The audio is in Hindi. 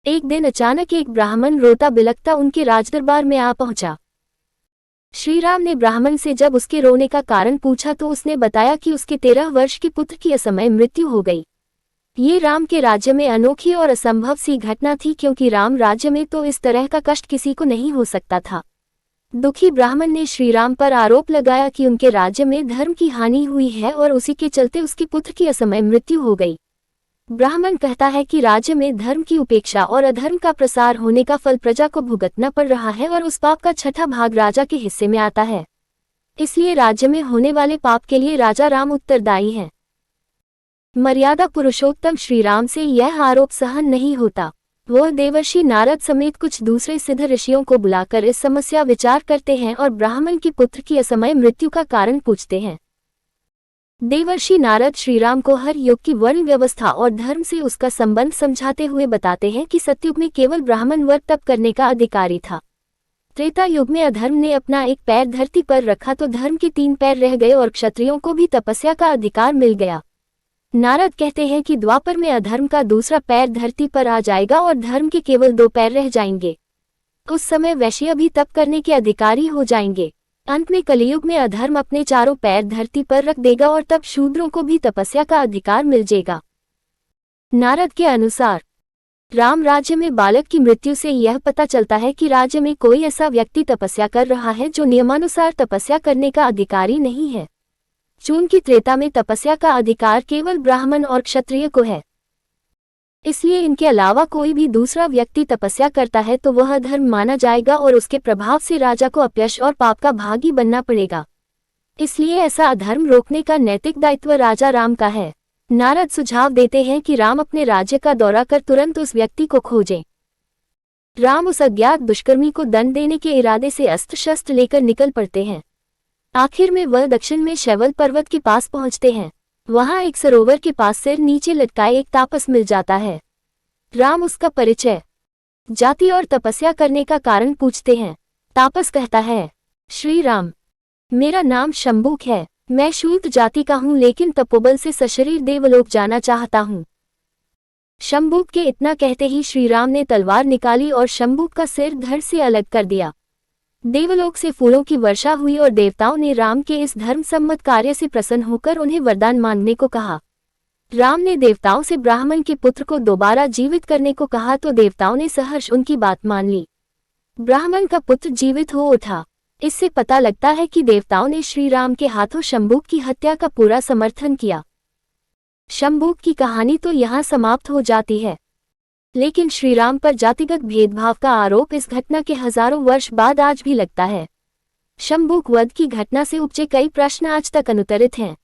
एक दिन अचानक एक ब्राह्मण रोता बिलखता उनके राजदरबार में आ पहुंचा। श्री राम ने ब्राह्मण से जब उसके रोने का कारण पूछा तो उसने बताया कि उसके 13 वर्ष के पुत्र की असमय मृत्यु हो गई। ये राम के राज्य में अनोखी और असंभव सी घटना थी, क्योंकि राम राज्य में तो इस तरह का कष्ट किसी को नहीं हो सकता था। दुखी ब्राह्मण ने श्री राम पर आरोप लगाया कि उनके राज्य में धर्म की हानि हुई है और उसी के चलते उसके पुत्र की असमय मृत्यु हो गई। ब्राह्मण कहता है कि राज्य में धर्म की उपेक्षा और अधर्म का प्रसार होने का फल प्रजा को भुगतना पड़ रहा है और उस पाप का 6ठा भाग राजा के हिस्से में आता है। इसलिए राज्य में होने वाले पाप के लिए राजा राम उत्तरदायी हैं। मर्यादा पुरुषोत्तम श्री राम से यह आरोप सहन नहीं होता। वह देवर्षि नारद समेत कुछ दूसरे सिद्ध ऋषियों को बुलाकर इस समस्या विचार करते हैं और ब्राह्मण के पुत्र की असमय मृत्यु का कारण पूछते हैं। देवर्षि नारद श्रीराम को हर युग की वर्ण व्यवस्था और धर्म से उसका संबंध समझाते हुए बताते हैं कि सतयुग में केवल ब्राह्मण वर्ग तप करने का अधिकारी था। त्रेता युग में अधर्म ने अपना एक पैर धरती पर रखा तो धर्म के 3 पैर रह गए और क्षत्रियों को भी तपस्या का अधिकार मिल गया। नारद कहते हैं कि द्वापर में अधर्म का दूसरा पैर धरती पर आ जाएगा और धर्म के केवल 2 पैर रह जाएंगे। उस समय वैश्य भी तप करने के अधिकारी हो जाएंगे। अंत में कलियुग में अधर्म अपने 4 पैर धरती पर रख देगा और तब शूद्रों को भी तपस्या का अधिकार मिल जाएगा। नारद के अनुसार राम राज्य में बालक की मृत्यु से यह पता चलता है कि राज्य में कोई ऐसा व्यक्ति तपस्या कर रहा है जो नियमानुसार तपस्या करने का अधिकारी नहीं है। चूंकि त्रेता में तपस्या का अधिकार केवल ब्राह्मण और क्षत्रिय को है, इसलिए इनके अलावा कोई भी दूसरा व्यक्ति तपस्या करता है तो वह अधर्म माना जाएगा और उसके प्रभाव से राजा को अपयश और पाप का भागी बनना पड़ेगा। इसलिए ऐसा अधर्म रोकने का नैतिक दायित्व राजा राम का है। नारद सुझाव देते हैं कि राम अपने राज्य का दौरा कर तुरंत उस व्यक्ति को खोजें। राम उस अज्ञात दुष्कर्मी को दंड देने के इरादे से अस्त्र शस्त्र लेकर निकल पड़ते हैं। आखिर में वह दक्षिण में शैवल पर्वत के पास पहुंचते हैं। वहां एक सरोवर के पास सिर नीचे लटकाए एक तापस मिल जाता है। राम उसका परिचय, जाति और तपस्या करने का कारण पूछते हैं। तापस कहता है, श्री राम, मेरा नाम शंभुक है। मैं शूद्र जाति का हूं, लेकिन तपोबल से सशरीर देवलोक जाना चाहता हूं। शंभुक के इतना कहते ही श्री राम ने तलवार निकाली और शंभुक का सिर धड़ से अलग कर दिया। देवलोक से फूलों की वर्षा हुई और देवताओं ने राम के इस धर्म सम्मत कार्य से प्रसन्न होकर उन्हें वरदान मांगने को कहा। राम ने देवताओं से ब्राह्मण के पुत्र को दोबारा जीवित करने को कहा तो देवताओं ने सहर्ष उनकी बात मान ली। ब्राह्मण का पुत्र जीवित हो उठा। इससे पता लगता है कि देवताओं ने श्री राम के हाथों शंभुक की हत्या का पूरा समर्थन किया। शंभुक की कहानी तो यहाँ समाप्त हो जाती है, लेकिन श्रीराम पर जातिगत भेदभाव का आरोप इस घटना के हजारों वर्ष बाद आज भी लगता है। शंभुक वध की घटना से उपजे कई प्रश्न आज तक अनुत्तरित हैं।